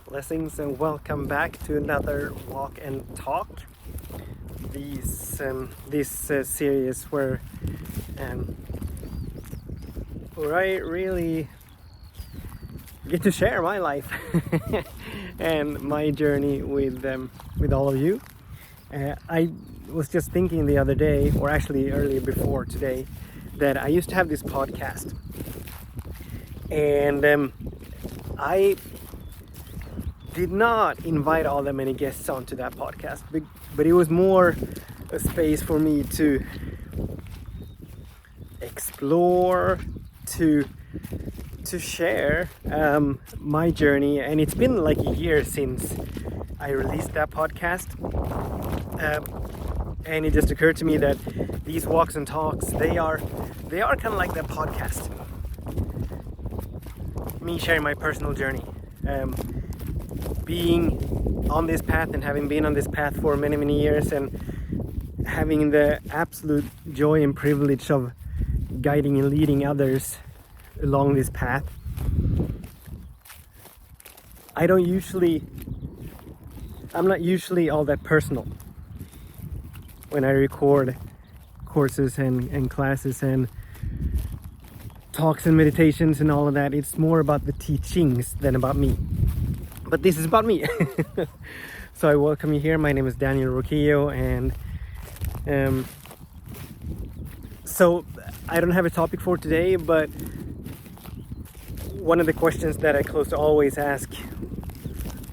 Blessings and welcome back to another walk and talk. This series where I really get to share my life and my journey with all of you. I was just thinking the other day, or actually earlier before today, that I used to have this podcast, and I did not invite all that many guests onto that podcast, but it was more a space for me to explore, to share my journey. And it's been like a year since I released that podcast, and it just occurred to me that these walks and talks, they are kind of like that podcast, me sharing my personal journey, being on this path and having been on this path for many years, and having the absolute joy and privilege of guiding and leading others along this path. I'm not usually all that personal when I record courses and classes and talks and meditations and all of that. It's more about the teachings than about me. But this is about me. So I welcome you here. My name is Daniel Roquillo, and so I don't have a topic for today, but one of the questions that I close to always ask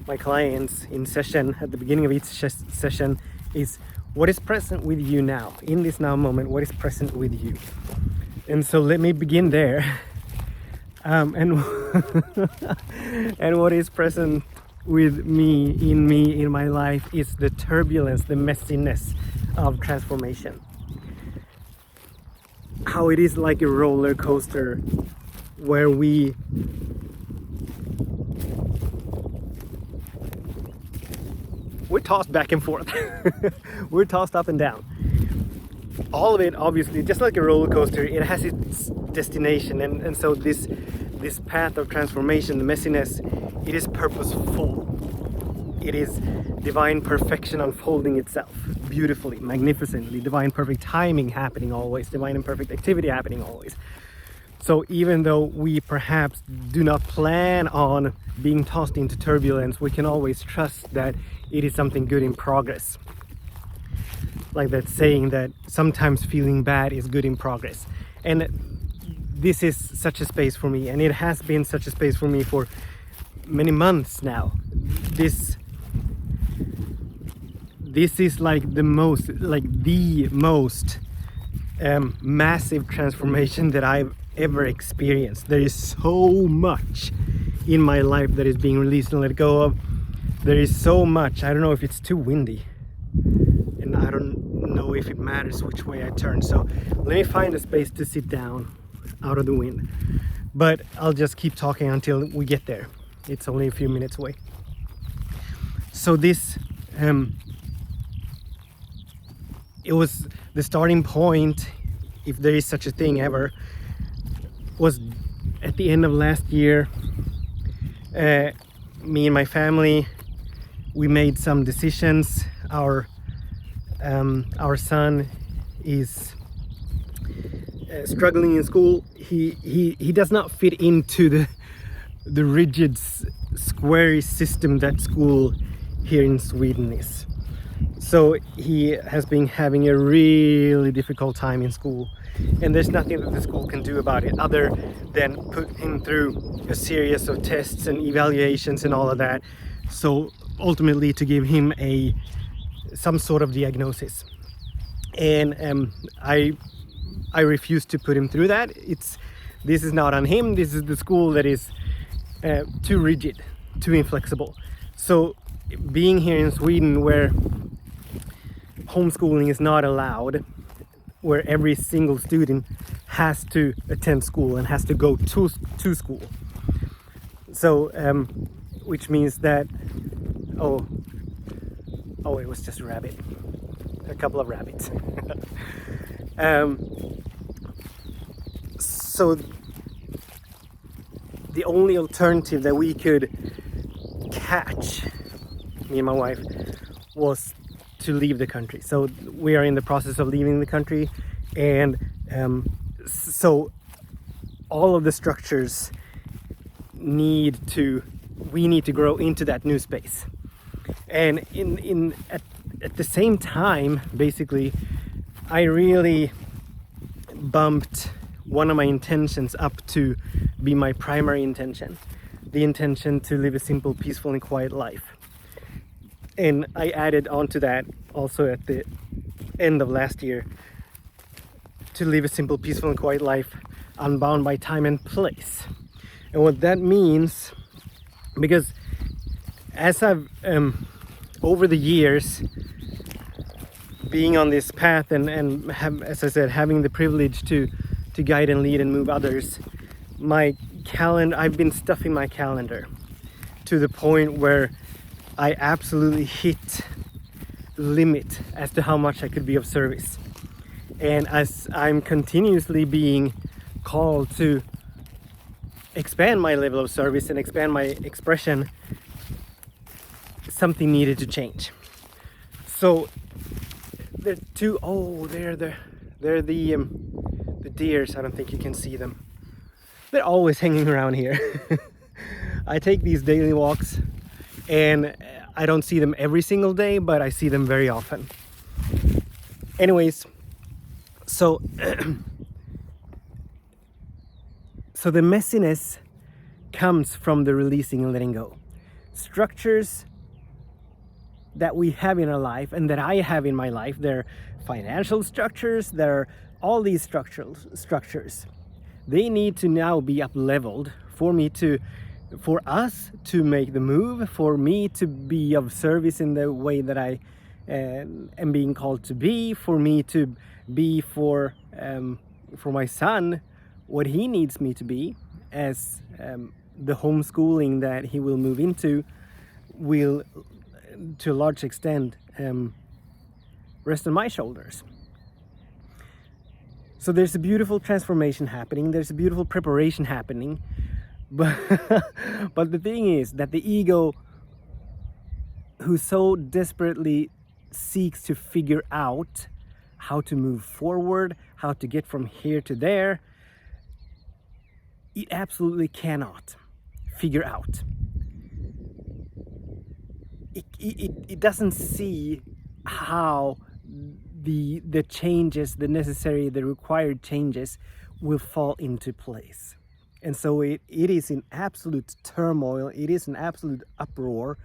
my clients in session at the beginning of each session is, what is present with you now? In this now moment, what is present with you? And so let me begin there. And what is present with me, in my life, is the turbulence, the messiness of transformation. How it is like a roller coaster where we're tossed back and forth. We're tossed up and down. All of it, obviously, just like a roller coaster, it has its destination, and so this path of transformation, the messiness, it is purposeful. It is divine perfection unfolding itself beautifully, magnificently, divine perfect timing happening always, divine and perfect activity happening always. So even though we perhaps do not plan on being tossed into turbulence, we can always trust that it is something good in progress. Like that saying that sometimes feeling bad is good in progress. And this is such a space for me, and it has been such a space for me for many months now. This is like the most massive transformation that I've ever experienced. There is so much in my life that is being released and let go of. There is so much. I don't know if it's too windy, and I don't know if it matters which way I turn. So let me find a space to sit down out of the wind. But I'll just keep talking until we get there. It's only a few minutes away. So this, it was the starting point, if there is such a thing ever, was at the end of last year. Me and my family, we made some decisions. Our son is struggling in school. He does not fit into the rigid square system that school here in Sweden is. So he has been having a really difficult time in school, and there's nothing that the school can do about it other than put him through a series of tests and evaluations and all of that, so ultimately to give him some sort of diagnosis. And I refuse to put him through that. This is not on him. This is the school that is too rigid, too inflexible. So being here in Sweden, where homeschooling is not allowed, where every single student has to attend school and has to go to school, so which means that oh, it was just a couple of rabbits. So the only alternative that we could catch, me and my wife, was to leave the country. So we are in the process of leaving the country, and so all of the structures we need to grow into that new space. And at the same time, basically, I really bumped one of my intentions up to be my primary intention, the intention to live a simple, peaceful, and quiet life. And I added onto that also at the end of last year, to live a simple, peaceful, and quiet life, unbound by time and place. And what that means, because as I've over the years being on this path and have, as I said, having the privilege to guide and lead and move others, I've been stuffing my calendar to the point where I absolutely hit limit as to how much I could be of service. And as I'm continuously being called to expand my level of service and expand my expression, something needed to change. So they're the deers. I don't think you can see them. They're always hanging around here. I take these daily walks, and I don't see them every single day, but I see them very often. Anyways, so so the messiness comes from the releasing and letting go. Structures that we have in our life and that I have in my life, they're financial structures, they're all these structures. They need to now be up leveled for us to make the move, for me to be of service in the way that I am being called to be, for me to be for my son what he needs me to be, as the homeschooling that he will move into will to a large extent rest on my shoulders. So there's a beautiful transformation happening, there's a beautiful preparation happening, but the thing is that the ego, who so desperately seeks to figure out how to move forward, how to get from here to there, it absolutely cannot figure out. It doesn't see how the changes, the required changes will fall into place. And so it is in absolute turmoil, it is an absolute uproar.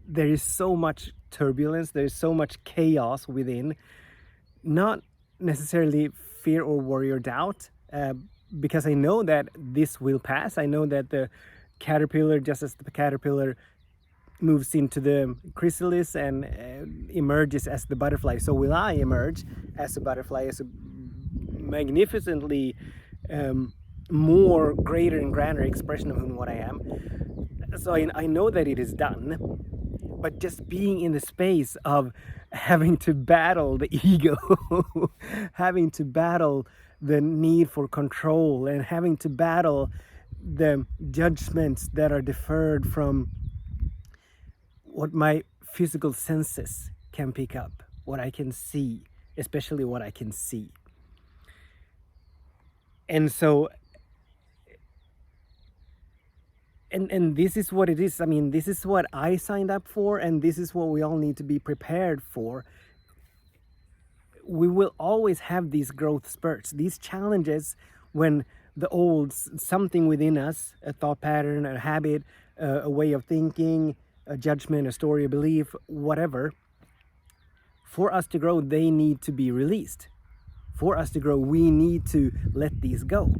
There is so much turbulence, there is so much chaos within, not necessarily fear or worry or doubt, because I know that this will pass. I know that the caterpillar, just as the caterpillar moves into the chrysalis and emerges as the butterfly, so will I emerge as a butterfly, as a magnificently more greater and grander expression of what I am. So I know that it is done, but just being in the space of having to battle the ego, having to battle the need for control, and having to battle the judgments that are deferred from what my physical senses can pick up, what I can see, especially what I can see. And so, and this is what it is. I mean, this is what I signed up for, and this is what we all need to be prepared for. We will always have these growth spurts, these challenges, when the old something within us, a thought pattern, a habit, a way of thinking, a judgment, a story, a belief, whatever, for us to grow, they need to be released. For us to grow, we need to let these go.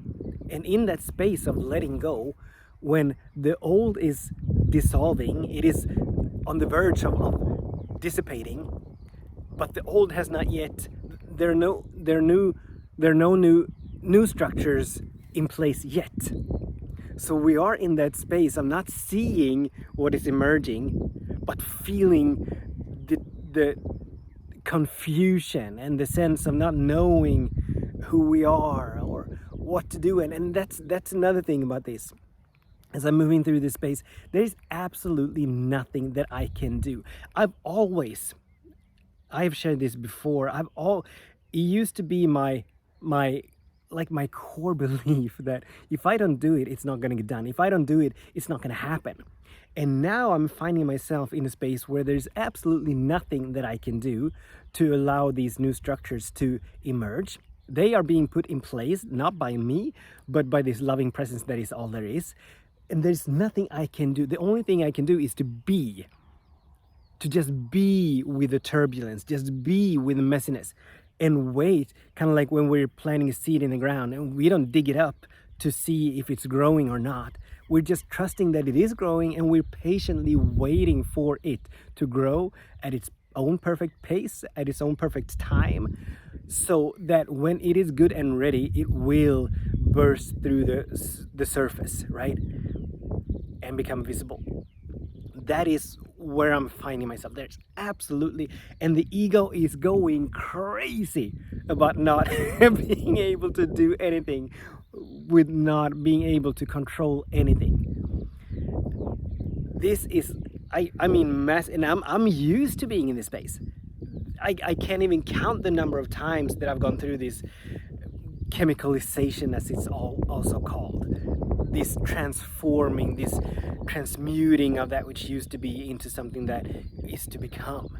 And in that space of letting go, when the old is dissolving, it is on the verge of dissipating, but the old has not yet, there are no new structures in place yet. So we are in that space of not seeing what is emerging, but feeling the confusion and the sense of not knowing who we are or what to do. And that's another thing about this. as I'm moving through this space, there's absolutely nothing that I can do. I've shared this before. It used to be my my core belief that if I don't do it, it's not gonna get done. If I don't do it, it's not gonna happen. And now I'm finding myself in a space where there's absolutely nothing that I can do to allow these new structures to emerge. They are being put in place, not by me, but by this loving presence that is all there is. And there's nothing I can do. The only thing I can do is to just be with the turbulence, just be with the messiness, and wait, kind of like when we're planting a seed in the ground and we don't dig it up to see if it's growing or not. We're just trusting that it is growing, and we're patiently waiting for it to grow at its own perfect pace, at its own perfect time, so that when it is good and ready, it will burst through the surface, right? And become visible. That is where I'm finding myself. There's absolutely, and the ego is going crazy about not being able to do anything, with not being able to control anything. This is, I mean, and I'm used to being in this space. I can't even count the number of times that I've gone through this chemicalization, as it's also called, this transforming, this transmuting of that which used to be into something that is to become.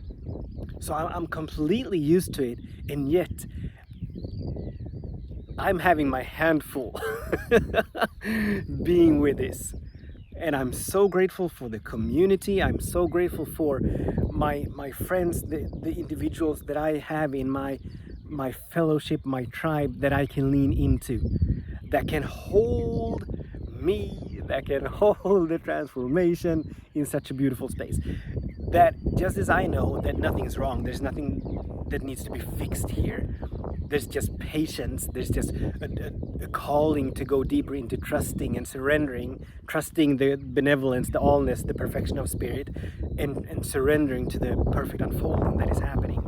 So I'm completely used to it, and yet I'm having my hand full being with this. And I'm so grateful for the community. I'm so grateful for my friends, the individuals that I have in my fellowship, my tribe, that I can lean into, that can hold me, that can hold the transformation in such a beautiful space. That just as I know that nothing is wrong, there's nothing that needs to be fixed here. There's just patience, there's just a calling to go deeper into trusting and surrendering, trusting the benevolence, the allness, the perfection of spirit, and surrendering to the perfect unfolding that is happening.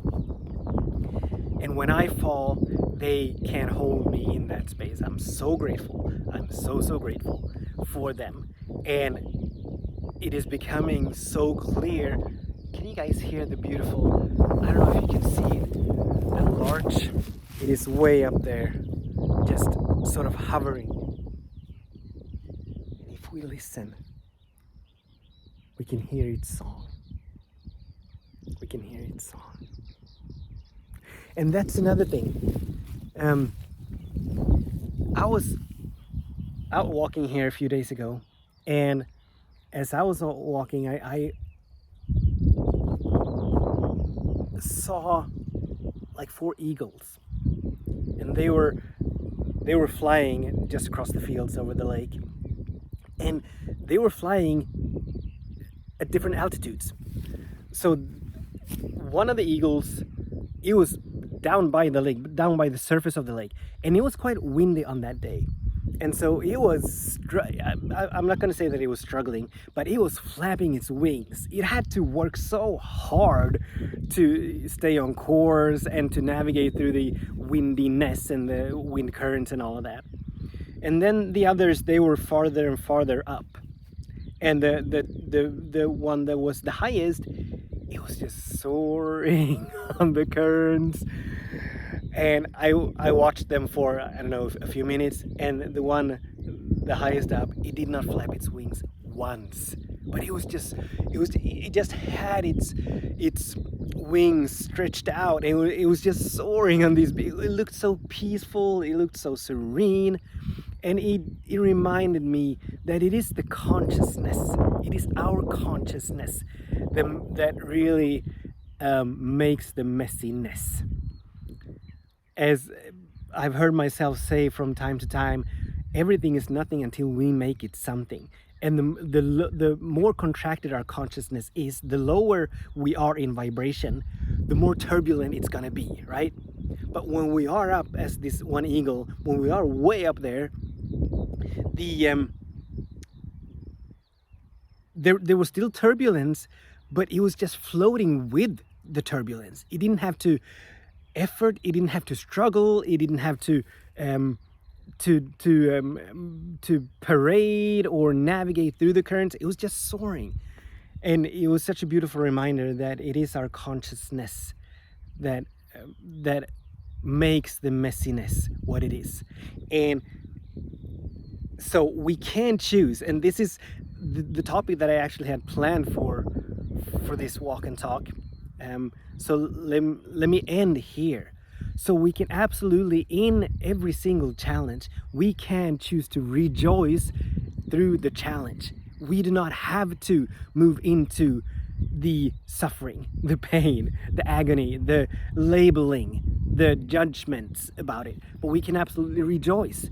And when I fall, they can't hold me in that space. I'm so grateful. I'm so grateful for them. And it is becoming so clear. Can you guys hear the beautiful, I don't know if you can see it, the larch? It is way up there, just sort of hovering. And if we listen, we can hear its song. We can hear its song. And that's another thing. I was out walking here a few days ago, and as I was out walking, I saw like 4 eagles, and they were flying just across the fields over the lake, and they were flying at different altitudes. So one of the eagles, it was down by the lake, down by the surface of the lake, and it was quite windy on that day. And so it was, I'm not going to say that it was struggling, but it was flapping its wings. It had to work so hard to stay on course and to navigate through the windiness and the wind currents and all of that. And then the others, they were farther and farther up. And the one that was the highest, it was just soaring on the currents. And I watched them for, I don't know, a few minutes, and the highest up, it did not flap its wings once, but it just had its wings stretched out, and it was just soaring on these. It looked so peaceful, it looked so serene, and it reminded me that it is the consciousness, it is our consciousness that really makes the messiness. As I've heard myself say from time to time, everything is nothing until we make it something. And the more contracted our consciousness is, the lower we are in vibration, the more turbulent it's gonna be, right? But when we are up as this one eagle, when we are way up there, there was still turbulence, but it was just floating with the turbulence. It didn't have to effort, it didn't have to struggle, it didn't have to to parade or navigate through the currents. It was just soaring, and it was such a beautiful reminder that it is our consciousness that that makes the messiness what it is. And so we can choose, and this is the topic that I actually had planned for this walk and talk. So let me end here. So we can absolutely, in every single challenge, we can choose to rejoice through the challenge. We do not have to move into the suffering, the pain, the agony, the labeling, the judgments about it, but we can absolutely rejoice.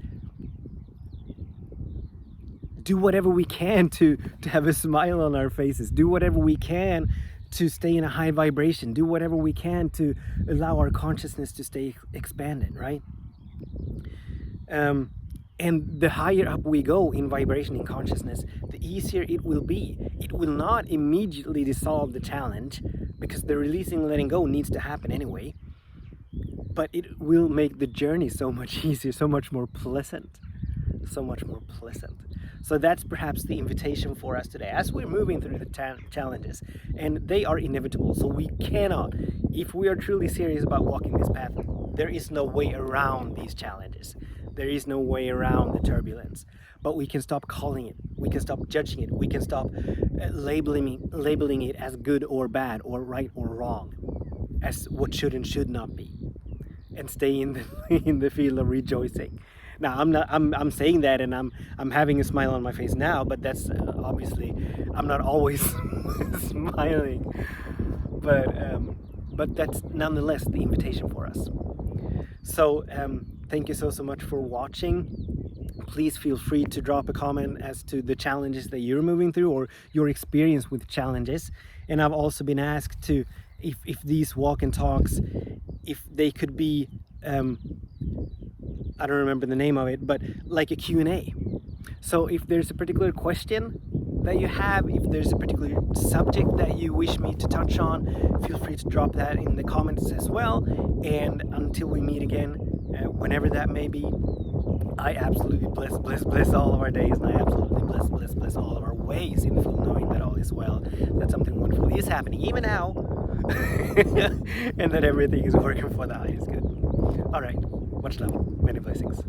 Do whatever we can to have a smile on our faces. Do whatever we can to stay in a high vibration. Do whatever we can to allow our consciousness to stay expanded, right? And the higher up we go in vibration, in consciousness, the easier it will be. It will not immediately dissolve the challenge, because the releasing and letting go needs to happen anyway. But it will make the journey so much easier, so much more pleasant. So much more pleasant. So that's perhaps the invitation for us today as we're moving through the challenges, and they are inevitable. So we cannot, if we are truly serious about walking this path, there is no way around these challenges. There is no way around the turbulence. But we can stop calling it. We can stop judging it. We can stop labeling it as good or bad, or right or wrong, as what should and should not be, and stay in the field of rejoicing. Now I'm saying that, and I'm having a smile on my face now, but that's obviously I'm not always smiling, but that's nonetheless the invitation for us. So thank you so much for watching. Please feel free to drop a comment as to the challenges that you're moving through, or your experience with challenges. And I've also been asked to, if these walk and talks, if they could be I don't remember the name of it, but like a Q&A. So if there's a particular question that you have, if there's a particular subject that you wish me to touch on, feel free to drop that in the comments as well. And until we meet again, whenever that may be, I absolutely bless all of our days, and I absolutely bless all of our ways, in full knowing that all is well, that something wonderful is happening even now, and that everything is working for the highest good. All right, much love, many blessings.